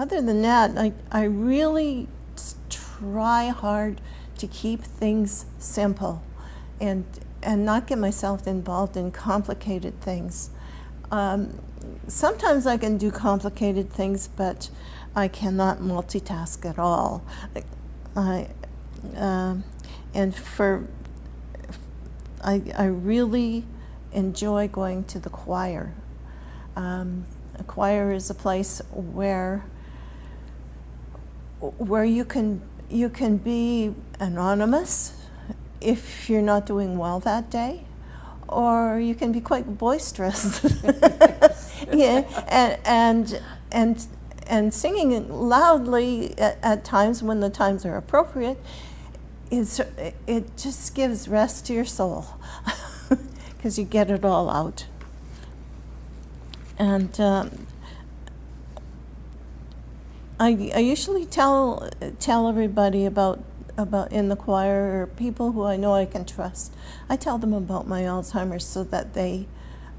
other than that, I really try hard to keep things simple and not get myself involved in complicated things. Sometimes I can do complicated things, but I cannot multitask at all. I really enjoy going to the choir. A choir is a place where you can be anonymous if you're not doing well that day, or you can be quite boisterous. Yeah, and singing loudly at times when the times are appropriate it just gives rest to your soul because you get it all out. And I usually tell everybody about in the choir, or people who I know I can trust. I tell them about my Alzheimer's so that they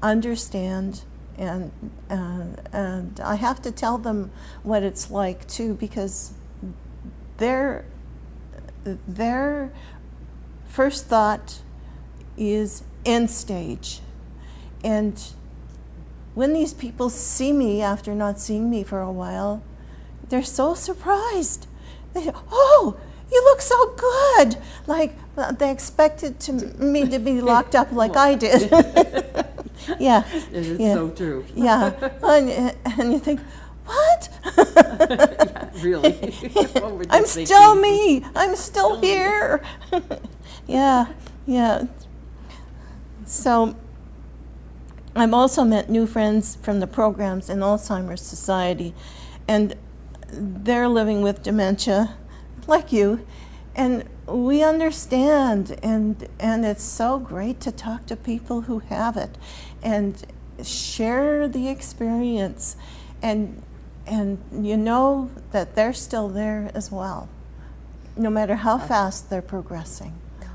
understand, and I have to tell them what it's like too, because their first thought is end stage. And when these people see me after not seeing me for a while, they're so surprised. They say, "Oh, you look so good!" Like they expected me to be locked up like I did. Yeah, it is so true. Yeah, and you think, what? Yeah, really? What were they I'm thinking? still me. I'm still here. Yeah. So I've also met new friends from the programs in Alzheimer's Society, and they're living with dementia, like you, and we understand, and it's so great to talk to people who have it and share the experience, and you know that they're still there as well, no matter how fast they're progressing.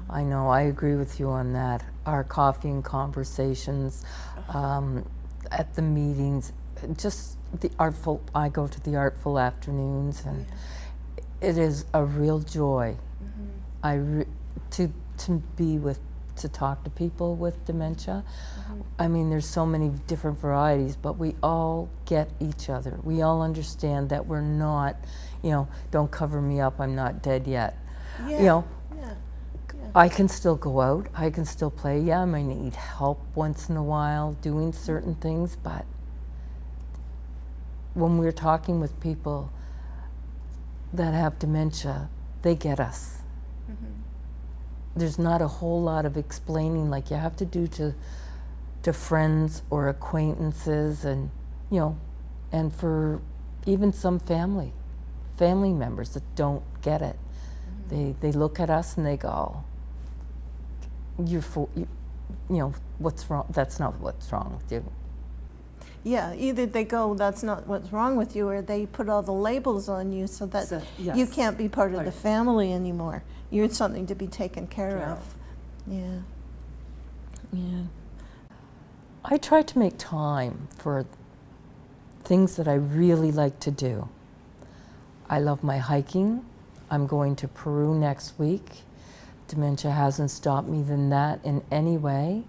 I know, I agree with you on that. Our coffee and conversations at the meetings, just the artful, I go to the artful afternoons, and it is a real joy to talk to people with dementia. I mean, there's so many different varieties, but we all get each other. We all understand that we're not, don't cover me up, I'm not dead yet. I can still go out, I can still play. Yeah, I might need help once in a while doing certain things, but when we're talking with people that have dementia, they get us. There's not a whole lot of explaining like you have to do to friends or acquaintances, and and for even some family members that don't get it. They look at us and they go, what's wrong? That's not what's wrong with you. Yeah, either they go, that's not what's wrong with you, or they put all the labels on you so that you can't be part of the family anymore. You're something to be taken care of. Yeah. I try to make time for things that I really like to do. I love my hiking. I'm going to Peru next week. Dementia hasn't stopped me in that in any way.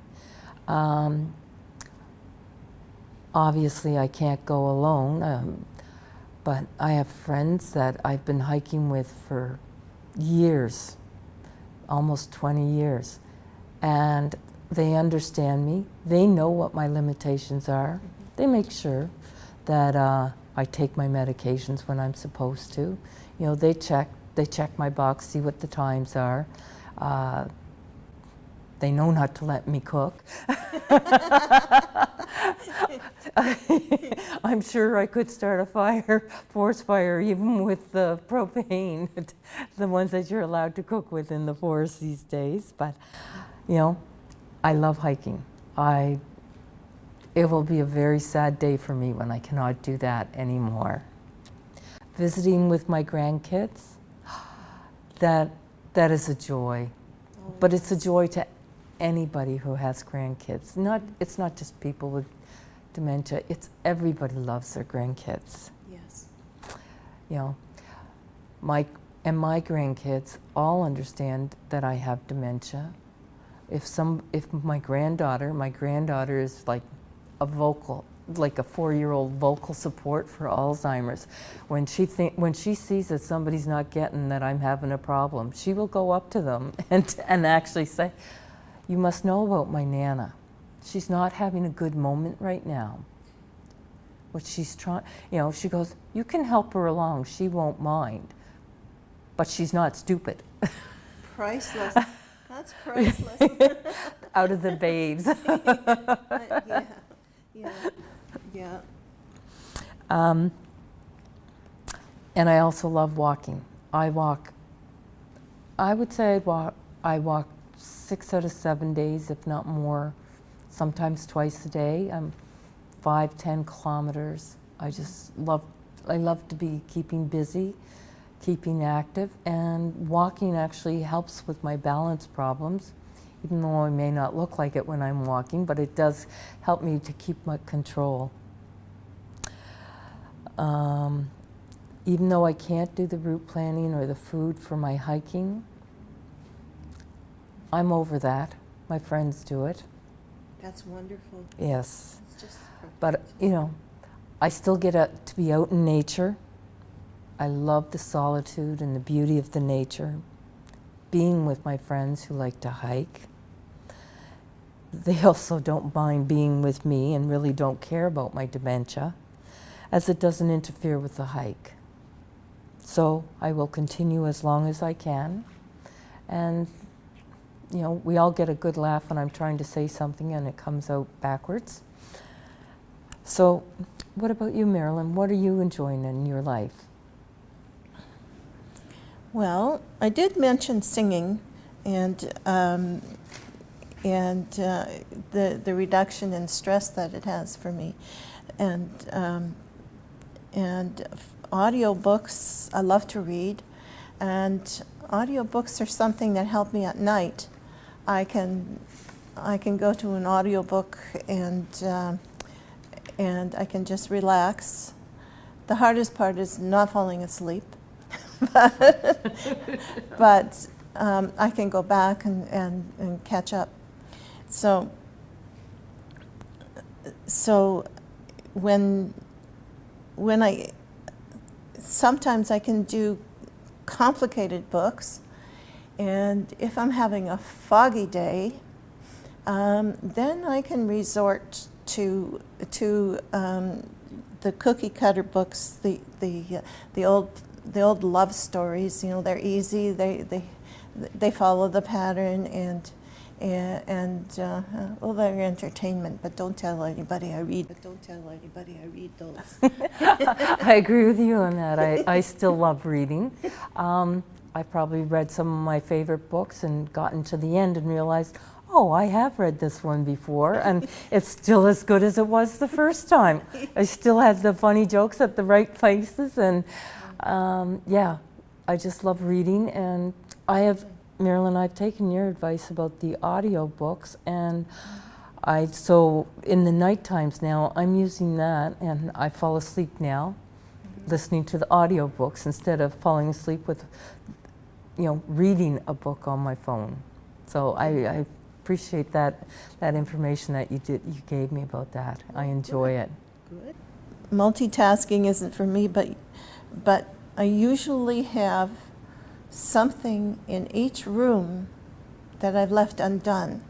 Obviously, I can't go alone, but I have friends that I've been hiking with for years, almost 20 years, and they understand me. They know what my limitations are. They make sure that I take my medications when I'm supposed to. They check my box, see what the times are. They know not to let me cook. I'm sure I could start a forest fire even with the propane, the ones that you're allowed to cook with in the forest these days. But, I love hiking. It will be a very sad day for me when I cannot do that anymore. Visiting with my grandkids, that is a joy. But it's a joy to anybody who has grandkids. It's not just people with dementia, it's everybody loves their grandkids. Yes. You know, my grandkids all understand that I have dementia. If my granddaughter is like a 4-year-old vocal support for Alzheimer's. When she sees that somebody's not getting that I'm having a problem, she will go up to them and actually say, "You must know about my Nana. She's not having a good moment right now. What she's trying," she goes, "You can help her along. She won't mind, but she's not stupid." Priceless. That's priceless. Out of the babes. Yeah. And I also love walking. I would say I walk 6 out of 7 days, if not more, sometimes twice a day. 5-10 kilometers. I love to be keeping busy, keeping active, and walking actually helps with my balance problems, even though I may not look like it when I'm walking, but it does help me to keep my control. Even though I can't do the route planning or the food for my hiking, I'm over that. My friends do it. That's wonderful. Yes. It's just perfect. But, I still get to be out in nature. I love the solitude and the beauty of the nature. Being with my friends who like to hike. They also don't mind being with me and really don't care about my dementia, as it doesn't interfere with the hike. So I will continue as long as I can. And, we all get a good laugh when I'm trying to say something and it comes out backwards. So what about you, Marilyn? What are you enjoying in your life? Well, I did mention singing and the reduction in stress that it has for me, and audiobooks. I love to read, and audiobooks are something that help me at night. I can go to an audiobook and I can just relax. The hardest part is not falling asleep. but I can go back and catch up. So when sometimes I can do complicated books, and if I'm having a foggy day, then I can resort to the cookie cutter books, the old love stories. They're easy. They follow the pattern and they're entertainment. But don't tell anybody I read. Those. I agree with you on that. I still love reading. I've probably read some of my favorite books and gotten to the end and realized, oh, I have read this one before, and it's still as good as it was the first time. I still had the funny jokes at the right places, and I just love reading. And Marilyn, I've taken your advice about the audio books, and so in the night times now, I'm using that, and I fall asleep now, listening to the audio books instead of falling asleep with, reading a book on my phone. So I appreciate that information that you gave me about that. I enjoy it. Good. Multitasking isn't for me, but I usually have something in each room that I've left undone.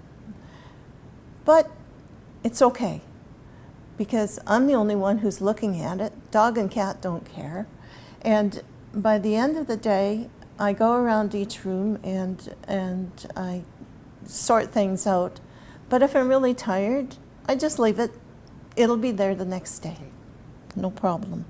But it's okay, because I'm the only one who's looking at it. Dog and cat don't care. And by the end of the day, I go around each room and I sort things out. But if I'm really tired, I just leave it. It'll be there the next day. No problem.